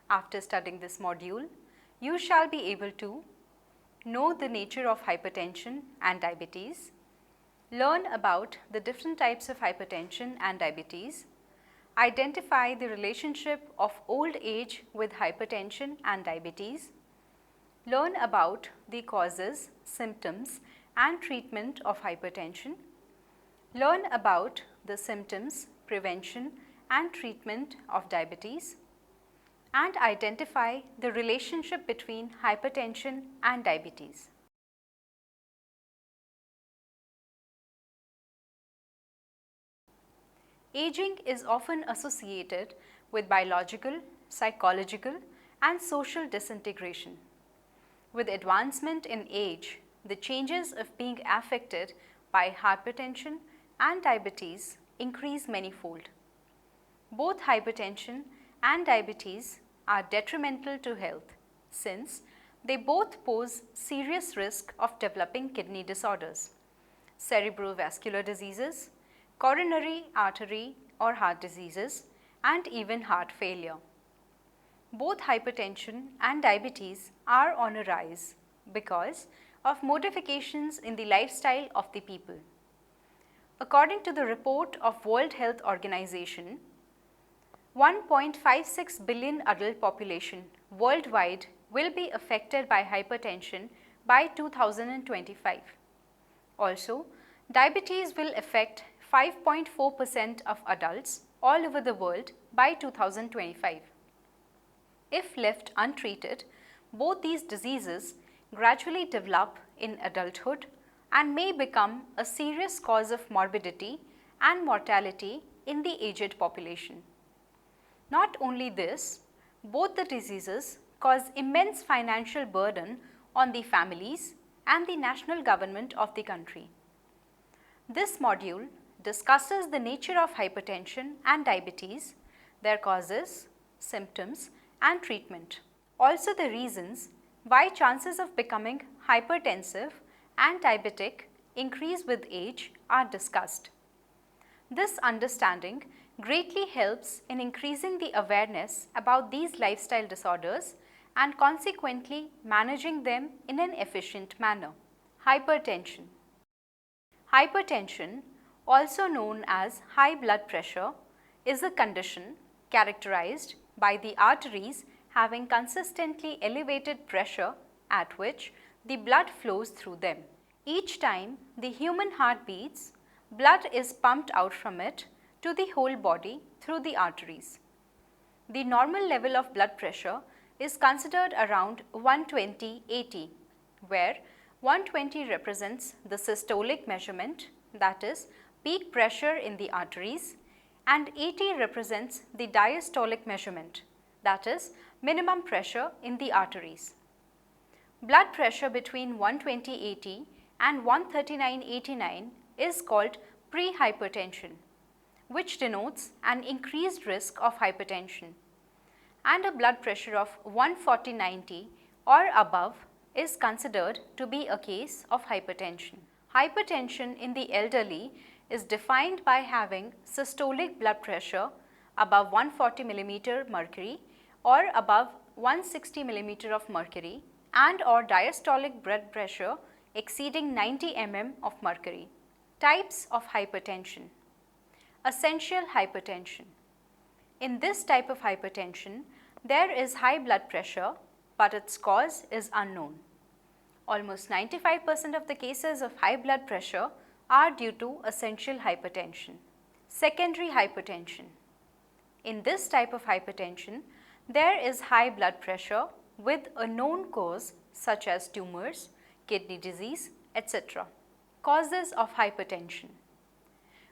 After studying this module, you shall be able to know the nature of hypertension and diabetes, learn about the different types of hypertension and diabetes, identify the relationship of old age with hypertension and diabetes, learn about the causes, symptoms and treatment of hypertension, learn about the symptoms, prevention and treatment of diabetes, and identify the relationship between hypertension and diabetes. Aging is often associated with biological, psychological, and social disintegration. With advancement in age, the changes of being affected by hypertension and diabetes increase manifold. Both hypertension and diabetes are detrimental to health since they both pose serious risk of developing kidney disorders, cerebrovascular diseases, coronary artery or heart diseases, and even heart failure. Both hypertension and diabetes are on a rise because of modifications in the lifestyle of the people. According to the report of World Health Organization, 1.56 billion adult population worldwide will be affected by hypertension by 2025. Also, diabetes will affect 5.4% of adults all over the world by 2025. If left untreated, both these diseases gradually develop in adulthood and may become a serious cause of morbidity and mortality in the aged population. Not only this, both the diseases cause immense financial burden on the families and the national government of the country. This module discusses the nature of hypertension and diabetes, their causes, symptoms, and treatment. Also the reasons why chances of becoming hypertensive and diabetic increase with age are discussed. This understanding greatly helps in increasing the awareness about these lifestyle disorders and consequently managing them in an efficient manner. Hypertension. Hypertension, also known as high blood pressure, is a condition characterized by the arteries having consistently elevated pressure at which the blood flows through them. Each time the human heart beats, blood is pumped out from it to the whole body through the arteries. The normal level of blood pressure is considered around 120/80, where 120 represents the systolic measurement, that is, peak pressure in the arteries, and 80 represents the diastolic measurement, that is, minimum pressure in the arteries. Blood pressure between 120/80 and 139/89 is called prehypertension, which denotes an increased risk of hypertension, and a blood pressure of 140/90 or above is considered to be a case of hypertension. Hypertension in the elderly is defined by having systolic blood pressure above 140 mm mercury or above 160 mm of mercury and or diastolic blood pressure exceeding 90 mm of mercury. Types of hypertension. Essential hypertension. In this type of hypertension, there is high blood pressure, but its cause is unknown. Almost 95% of the cases of high blood pressure are due to essential hypertension. Secondary hypertension. In this type of hypertension, there is high blood pressure with a known cause such as tumors, kidney disease, etc. Causes of hypertension.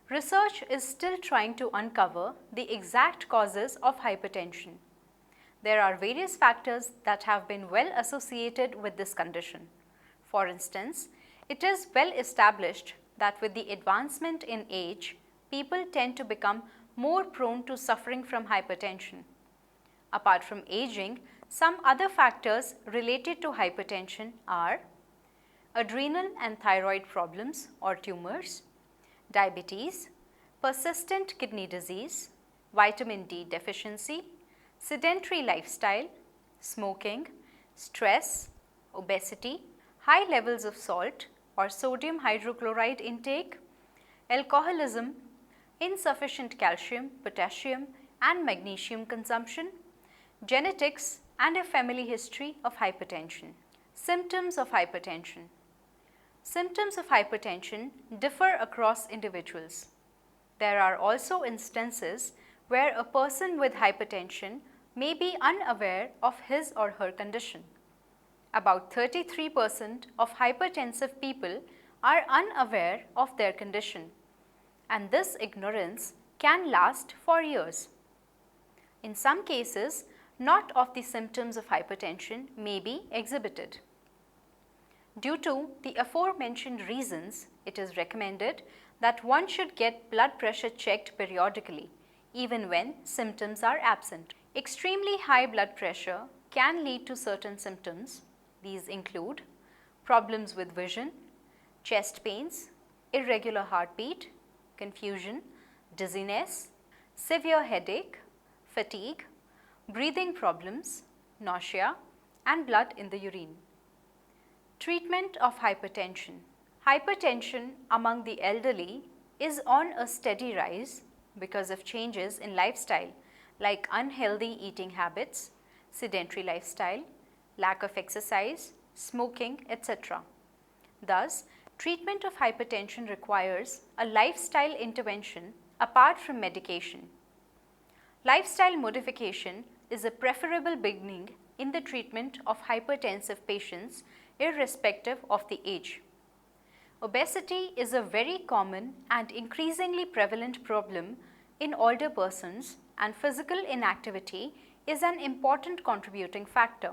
Research is still trying to uncover the exact causes of hypertension. There are various factors that have been well associated with this condition. For instance, it is well established that with the advancement in age, people tend to become more prone to suffering from hypertension. Apart from aging, some other factors related to hypertension are adrenal and thyroid problems or tumors, diabetes, persistent kidney disease, vitamin D deficiency, sedentary lifestyle, smoking, stress, obesity, high levels of salt or sodium hydrochloride intake, alcoholism, insufficient calcium, potassium and magnesium consumption, genetics and a family history of hypertension. Symptoms of hypertension. Symptoms of hypertension differ across individuals. There are also instances where a person with hypertension may be unaware of his or her condition. About 33% of hypertensive people are unaware of their condition, and this ignorance can last for years. In some cases, not of the symptoms of hypertension may be exhibited. Due to the aforementioned reasons, it is recommended that one should get blood pressure checked periodically, even when symptoms are absent. Extremely high blood pressure can lead to certain symptoms. These include problems with vision, chest pains, irregular heartbeat, confusion, dizziness, severe headache, fatigue, breathing problems, nausea, and blood in the urine. Treatment of hypertension. Hypertension among the elderly is on a steady rise because of changes in lifestyle like unhealthy eating habits, sedentary lifestyle, lack of exercise, smoking, etc. Thus, treatment of hypertension requires a lifestyle intervention apart from medication. Lifestyle modification is a preferable beginning in the treatment of hypertensive patients irrespective of the age. Obesity is a very common and increasingly prevalent problem in older persons, and physical inactivity is an important contributing factor.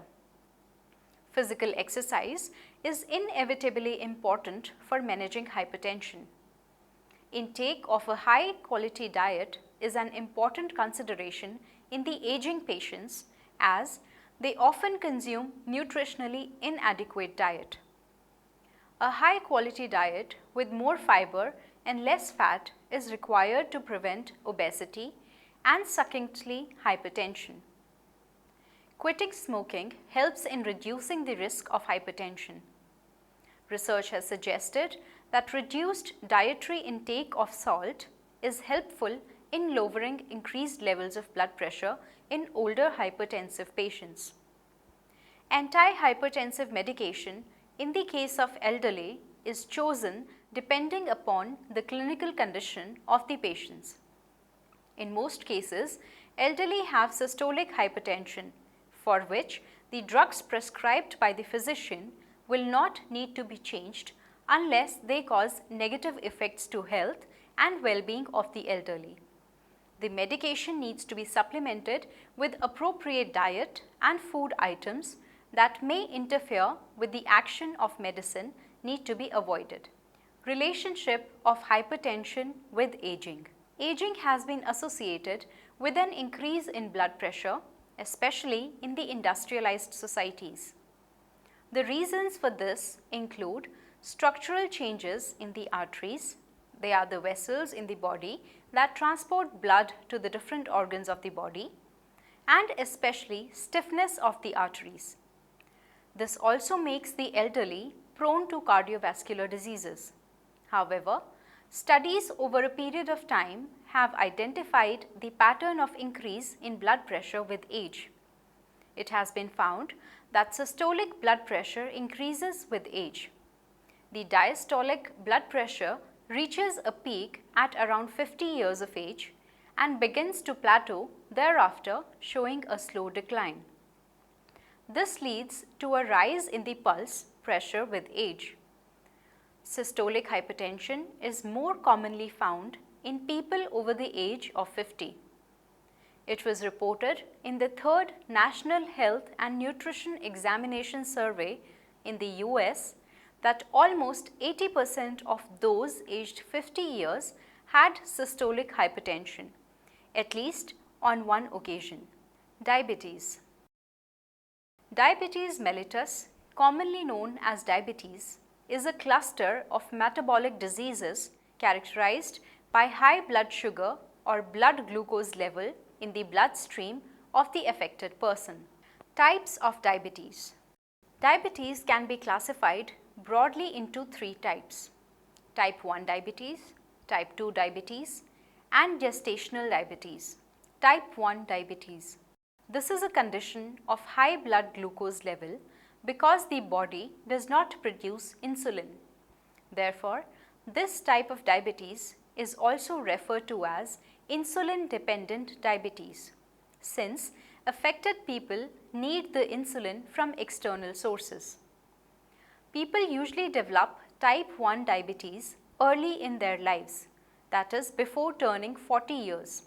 Physical exercise is inevitably important for managing hypertension. Intake of a high quality diet is an important consideration in the aging patients, as they often consume nutritionally inadequate diet. A high quality diet with more fiber and less fat is required to prevent obesity and subsequently hypertension. Quitting smoking helps in reducing the risk of hypertension. Research has suggested that reduced dietary intake of salt is helpful in lowering increased levels of blood pressure in older hypertensive patients. Anti-hypertensive medication in the case of elderly is chosen depending upon the clinical condition of the patients. In most cases, elderly have systolic hypertension, for which the drugs prescribed by the physician will not need to be changed unless they cause negative effects to health and well-being of the elderly. The medication needs to be supplemented with appropriate diet and food items that may interfere with the action of medicine need to be avoided. Relationship of hypertension with aging. Aging has been associated with an increase in blood pressure, especially in the industrialized societies. The reasons for this include structural changes in the arteries. They are the vessels in the body that transport blood to the different organs of the body, and especially stiffness of the arteries. This also makes the elderly prone to cardiovascular diseases. However, studies over a period of time have identified the pattern of increase in blood pressure with age. It has been found that systolic blood pressure increases with age. The diastolic blood pressure reaches a peak at around 50 years of age and begins to plateau thereafter, showing a slow decline. This leads to a rise in the pulse pressure with age. Systolic hypertension is more commonly found in people over the age of 50. It was reported in the third National Health and Nutrition Examination Survey in the US that almost 80% of those aged 50 years had systolic hypertension, at least on one occasion. Diabetes. Diabetes mellitus, commonly known as diabetes, is a cluster of metabolic diseases characterized by high blood sugar or blood glucose level in the bloodstream of the affected person. Types of diabetes. Diabetes can be classified broadly into three types: type 1 diabetes, type 2 diabetes, and gestational diabetes. Type 1 diabetes. This is a condition of high blood glucose level because the body does not produce insulin. Therefore, this type of diabetes is also referred to as insulin-dependent diabetes, since affected people need the insulin from external sources. People usually develop type 1 diabetes early in their lives, that is before turning 40 years,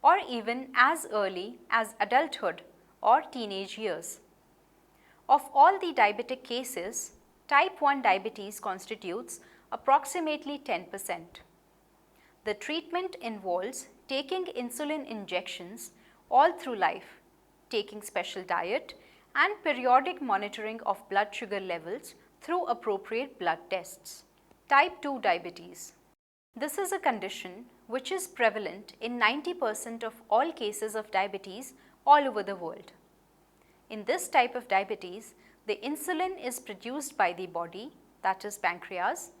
or even as early as adulthood or teenage years. Of all the diabetic cases, type 1 diabetes constitutes approximately 10%. The treatment involves taking insulin injections all through life, taking special diet, and periodic monitoring of blood sugar levels through appropriate blood tests. Type 2 diabetes. This is a condition which is prevalent in 90% of all cases of diabetes all over the world. In this type of diabetes, the insulin is produced by the body, that is pancreas,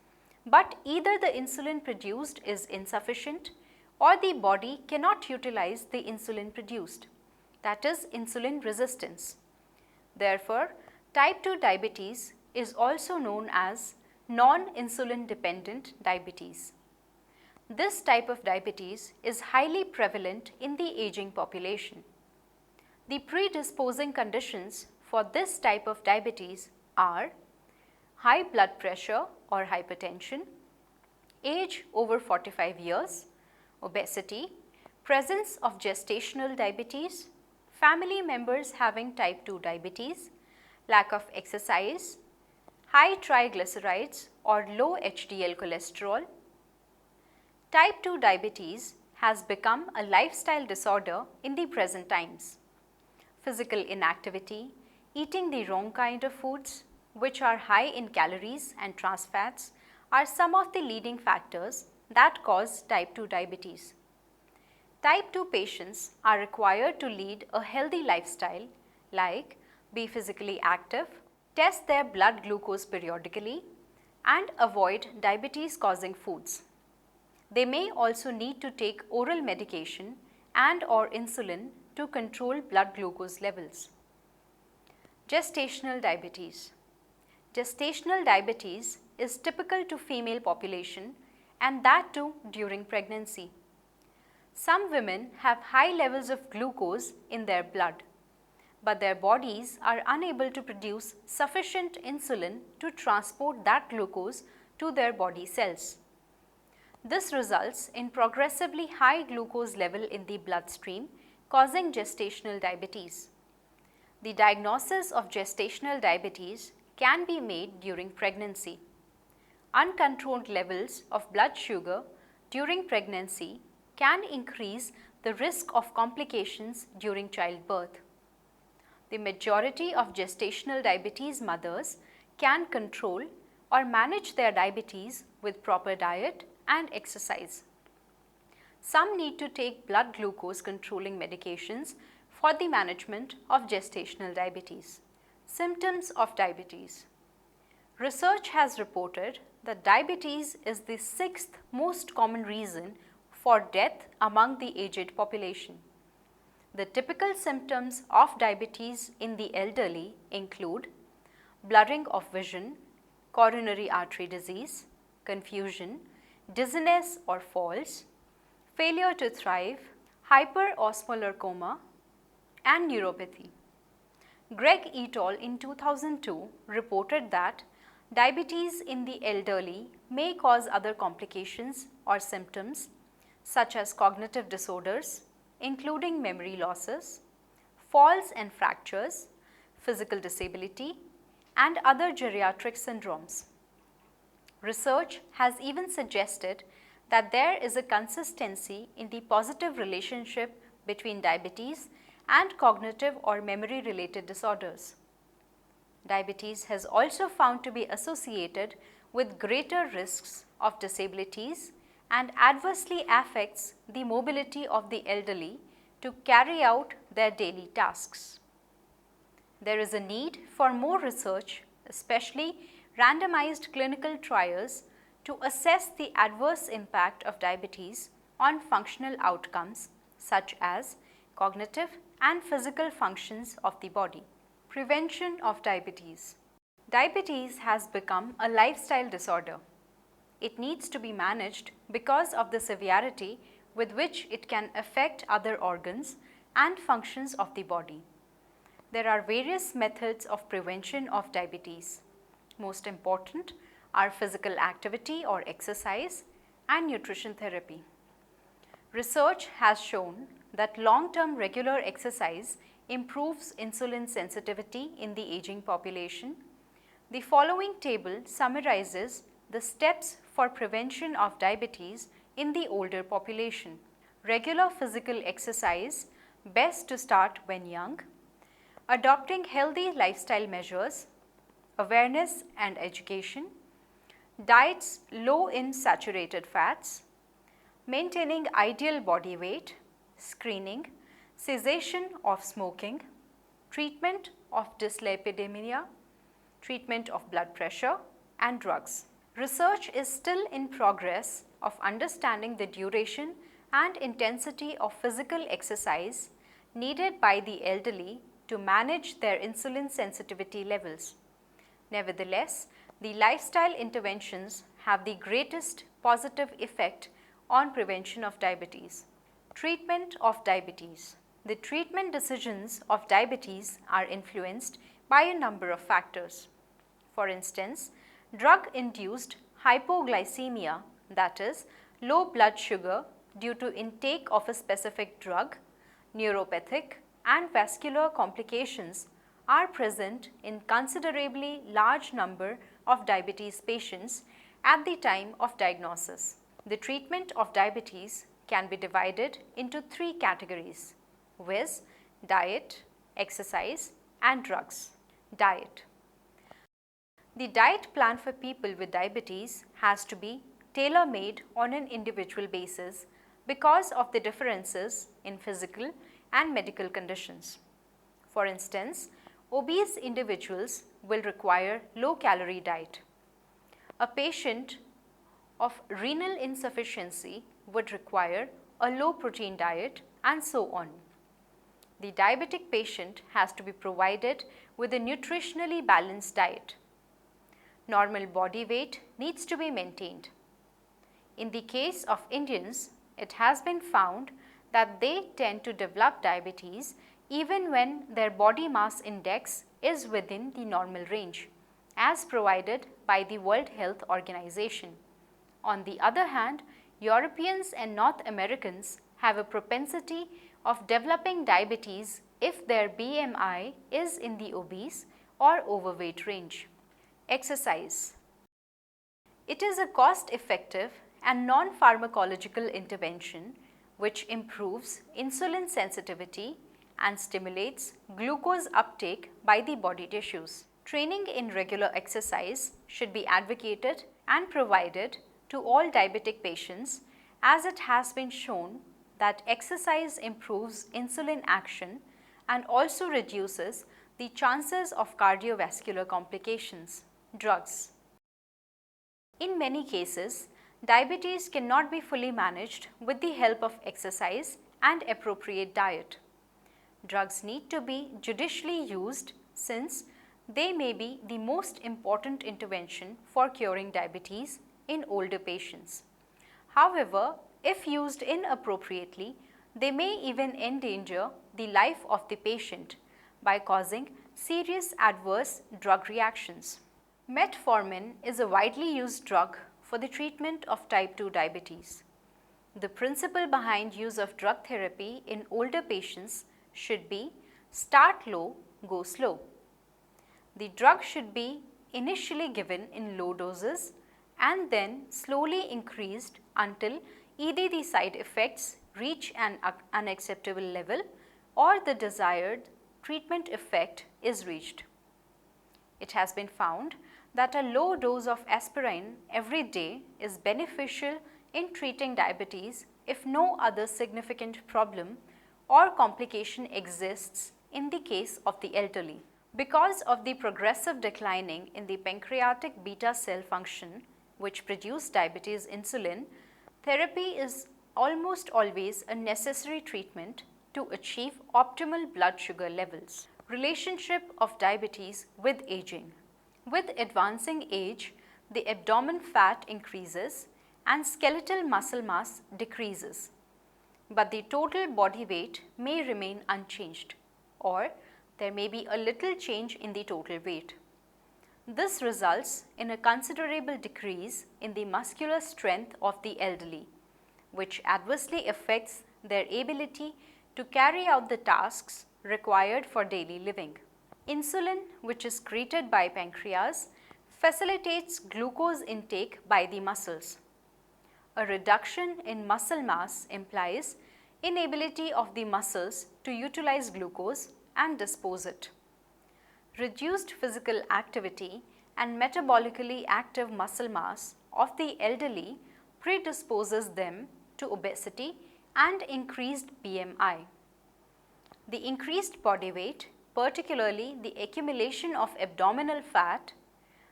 but either the insulin produced is insufficient or the body cannot utilize the insulin produced, that is insulin resistance. Therefore, type 2 diabetes is also known as non-insulin dependent diabetes. This type of diabetes is highly prevalent in the aging population. The predisposing conditions for this type of diabetes are high blood pressure or hypertension, age over 45 years, obesity, presence of gestational diabetes, family members having type 2 diabetes, lack of exercise, high triglycerides or low HDL cholesterol. Type 2 diabetes has become a lifestyle disorder in the present times. Physical inactivity, eating the wrong kind of foods, which are high in calories and trans fats, are some of the leading factors that cause type 2 diabetes. Type 2 patients are required to lead a healthy lifestyle like be physically active, test their blood glucose periodically, and avoid diabetes-causing foods. They may also need to take oral medication and/or insulin to control blood glucose levels. Gestational diabetes. Gestational diabetes is typical to female population, and that too during pregnancy. Some women have high levels of glucose in their blood, but their bodies are unable to produce sufficient insulin to transport that glucose to their body cells. This results in progressively high glucose level in the bloodstream, causing gestational diabetes. The diagnosis of gestational diabetes can be made during pregnancy. Uncontrolled levels of blood sugar during pregnancy can increase the risk of complications during childbirth. The majority of gestational diabetes mothers can control or manage their diabetes with proper diet and exercise. Some need to take blood glucose controlling medications for the management of gestational diabetes. Symptoms of diabetes. Research has reported that diabetes is the 6th most common reason for death among the aged population. The typical symptoms of diabetes in the elderly include blurring of vision, coronary artery disease, confusion, dizziness or falls, failure to thrive, hyperosmolar coma, and neuropathy. Greg et al. In 2002 reported that diabetes in the elderly may cause other complications or symptoms such as cognitive disorders, including memory losses, falls and fractures, physical disability, and other geriatric syndromes. Research has even suggested that there is a consistency in the positive relationship between diabetes and cognitive or memory related disorders. Diabetes has also found to be associated with greater risks of disabilities and adversely affects the mobility of the elderly to carry out their daily tasks. There is a need for more research, especially randomized clinical trials, to assess the adverse impact of diabetes on functional outcomes such as cognitive and physical functions of the body. Prevention of diabetes. Diabetes has become a lifestyle disorder. It needs to be managed because of the severity with which it can affect other organs and functions of the body. There are various methods of prevention of diabetes. Most important are physical activity or exercise and nutrition therapy. Research has shown that long-term regular exercise improves insulin sensitivity in the aging population. The following table summarizes the steps for prevention of diabetes in the older population. Regular physical exercise, best to start when young. Adopting healthy lifestyle measures, awareness and education. Diets low in saturated fats. Maintaining ideal body weight. Screening, cessation of smoking, treatment of dyslipidemia, treatment of blood pressure and drugs. Research is still in progress of understanding the duration and intensity of physical exercise needed by the elderly to manage their insulin sensitivity levels. Nevertheless, the lifestyle interventions have the greatest positive effect on prevention of diabetes. Treatment of diabetes. The treatment decisions of diabetes are influenced by a number of factors. For instance, drug-induced hypoglycemia, that is, low blood sugar due to intake of a specific drug, neuropathic and vascular complications are present in considerably large number of diabetes patients at the time of diagnosis. The treatment of diabetes can be divided into three categories, viz. Diet, exercise and drugs. Diet. The diet plan for people with diabetes has to be tailor-made on an individual basis because of the differences in physical and medical conditions. For instance, obese individuals will require low-calorie diet. A patient of renal insufficiency would require a low-protein diet and so on. The diabetic patient has to be provided with a nutritionally balanced diet. Normal body weight needs to be maintained. In the case of Indians, it has been found that they tend to develop diabetes even when their body mass index is within the normal range, as provided by the World Health Organization. On the other hand, Europeans and North Americans have a propensity of developing diabetes if their BMI is in the obese or overweight range. Exercise. It is a cost-effective and non-pharmacological intervention which improves insulin sensitivity and stimulates glucose uptake by the body tissues. Training in regular exercise should be advocated and provided to all diabetic patients, as it has been shown that exercise improves insulin action and also reduces the chances of cardiovascular complications. Drugs. In many cases, diabetes cannot be fully managed with the help of exercise and appropriate diet. Drugs need to be judiciously used since they may be the most important intervention for curing diabetes in older patients. However, if used inappropriately, they may even endanger the life of the patient by causing serious adverse drug reactions. Metformin is a widely used drug for the treatment of type 2 diabetes. The principle behind use of drug therapy in older patients should be start low, go slow. The drug should be initially given in low doses and then slowly increased until either the side effects reach an unacceptable level or the desired treatment effect is reached. It has been found that a low dose of aspirin every day is beneficial in treating diabetes if no other significant problem or complication exists in the case of the elderly. Because of the progressive declining in the pancreatic beta cell function, which produce diabetes insulin, therapy is almost always a necessary treatment to achieve optimal blood sugar levels. Relationship of diabetes with aging. With advancing age, the abdomen fat increases and skeletal muscle mass decreases, but the total body weight may remain unchanged, or there may be a little change in the total weight. This results in a considerable decrease in the muscular strength of the elderly, which adversely affects their ability to carry out the tasks required for daily living. Insulin, which is secreted by pancreas, facilitates glucose intake by the muscles. A reduction in muscle mass implies inability of the muscles to utilize glucose and dispose it. Reduced physical activity and metabolically active muscle mass of the elderly predisposes them to obesity and increased BMI. The increased body weight, particularly the accumulation of abdominal fat,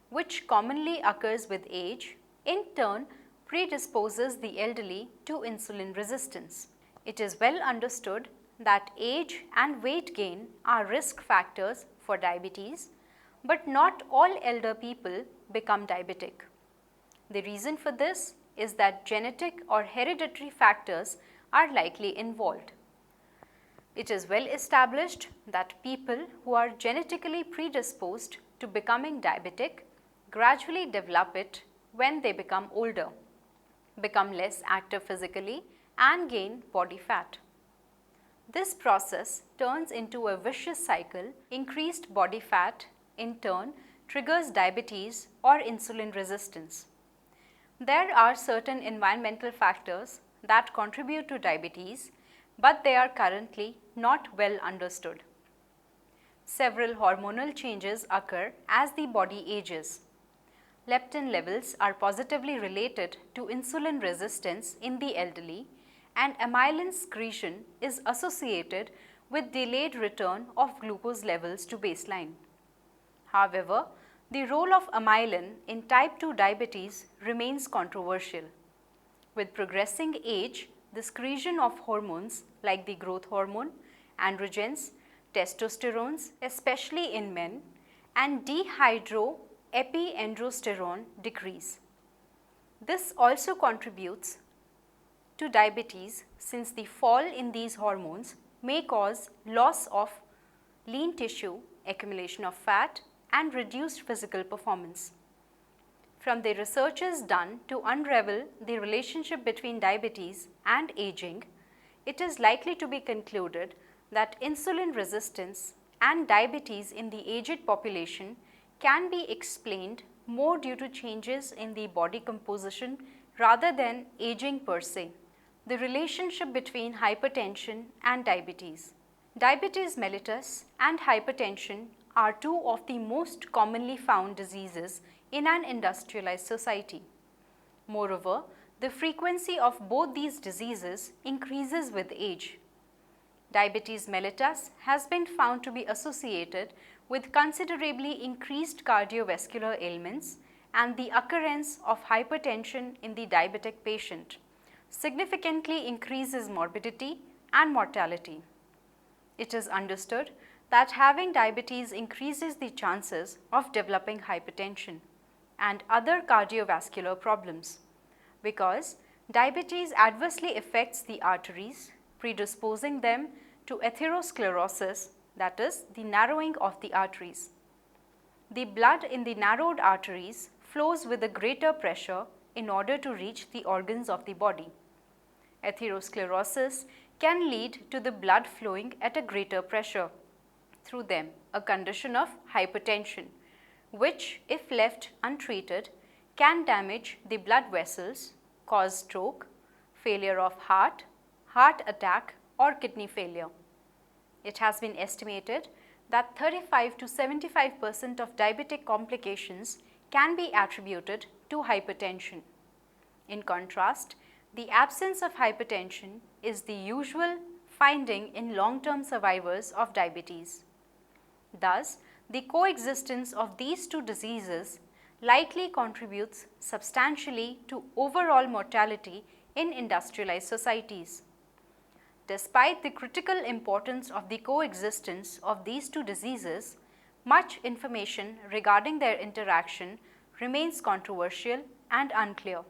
which commonly occurs with age, in turn predisposes the elderly to insulin resistance. It is well understood that age and weight gain are risk factors for diabetes, but not all elder people become diabetic. The reason for this is that genetic or hereditary factors are likely involved. It is well established that people who are genetically predisposed to becoming diabetic gradually develop it when they become older, become less active physically, and gain body fat. This process turns into a vicious cycle. Increased body fat in turn triggers diabetes or insulin resistance. There are certain environmental factors that contribute to diabetes, but they are currently not well understood. Several hormonal changes occur as the body ages. Leptin levels are positively related to insulin resistance in the elderly, and amylin secretion is associated with delayed return of glucose levels to baseline. However, the role of amylin in type 2 diabetes remains controversial. With progressing age, the secretion of hormones like the growth hormone, androgens, testosterones, especially in men, and dehydroepiandrosterone decrease. This also contributes to diabetes, since the fall in these hormones may cause loss of lean tissue, accumulation of fat, and reduced physical performance. From the researches done to unravel the relationship between diabetes and aging, it is likely to be concluded that insulin resistance and diabetes in the aged population can be explained more due to changes in the body composition rather than aging per se. The relationship between hypertension and diabetes. Diabetes mellitus and hypertension are two of the most commonly found diseases in an industrialized society. Moreover, the frequency of both these diseases increases with age. Diabetes mellitus has been found to be associated with considerably increased cardiovascular ailments, and the occurrence of hypertension in the diabetic patient significantly increases morbidity and mortality. It is understood that having diabetes increases the chances of developing hypertension and other cardiovascular problems, because diabetes adversely affects the arteries, predisposing them to atherosclerosis, that is, the narrowing of the arteries. The blood in the narrowed arteries flows with a greater pressure in order to reach the organs of the body. Atherosclerosis can lead to the blood flowing at a greater pressure through them, a condition of hypertension, which, if left untreated, can damage the blood vessels, cause stroke, failure of heart attack, or kidney failure. It has been estimated that 35 to 75% of diabetic complications can be attributed to hypertension. In contrast, the absence of hypertension is the usual finding in long-term survivors of diabetes. Thus, the coexistence of these two diseases likely contributes substantially to overall mortality in industrialized societies. Despite the critical importance of the coexistence of these two diseases, much information regarding their interaction remains controversial and unclear.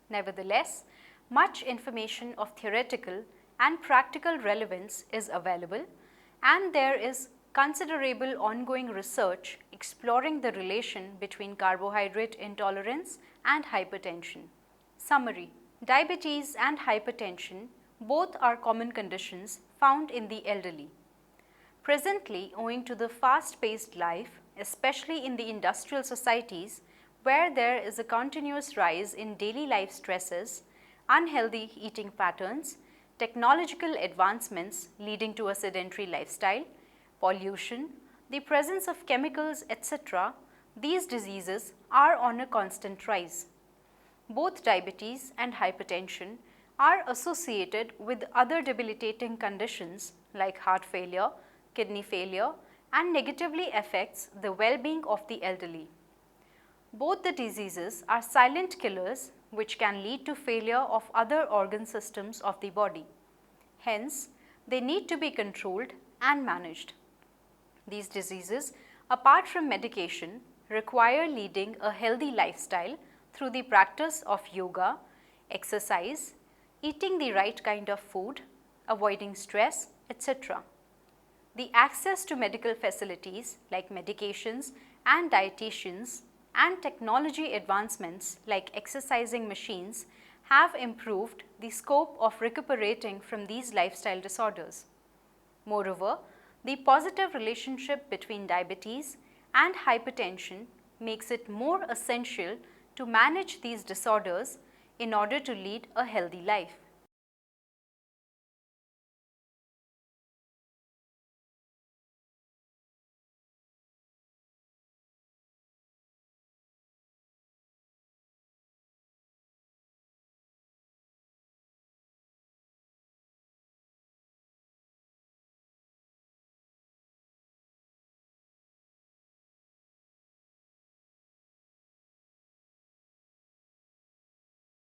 Nevertheless, much information of theoretical and practical relevance is available, and there is considerable ongoing research exploring the relation between carbohydrate intolerance and hypertension. Summary: diabetes and hypertension both are common conditions found in the elderly. Presently, owing to the fast-paced life, especially in the industrial societies where there is a continuous rise in daily life stresses, unhealthy eating patterns, technological advancements leading to a sedentary lifestyle, pollution, the presence of chemicals, etc., these diseases are on a constant rise. Both diabetes and hypertension are associated with other debilitating conditions like heart failure, kidney failure, and negatively affects the well-being of the elderly. Both the diseases are silent killers which can lead to failure of other organ systems of the body. Hence, they need to be controlled and managed. These diseases, apart from medication, require leading a healthy lifestyle through the practice of yoga, exercise, eating the right kind of food, avoiding stress, etc. The access to medical facilities like medications and dietitians and technology advancements like exercising machines have improved the scope of recuperating from these lifestyle disorders. Moreover, the positive relationship between diabetes and hypertension makes it more essential to manage these disorders in order to lead a healthy life.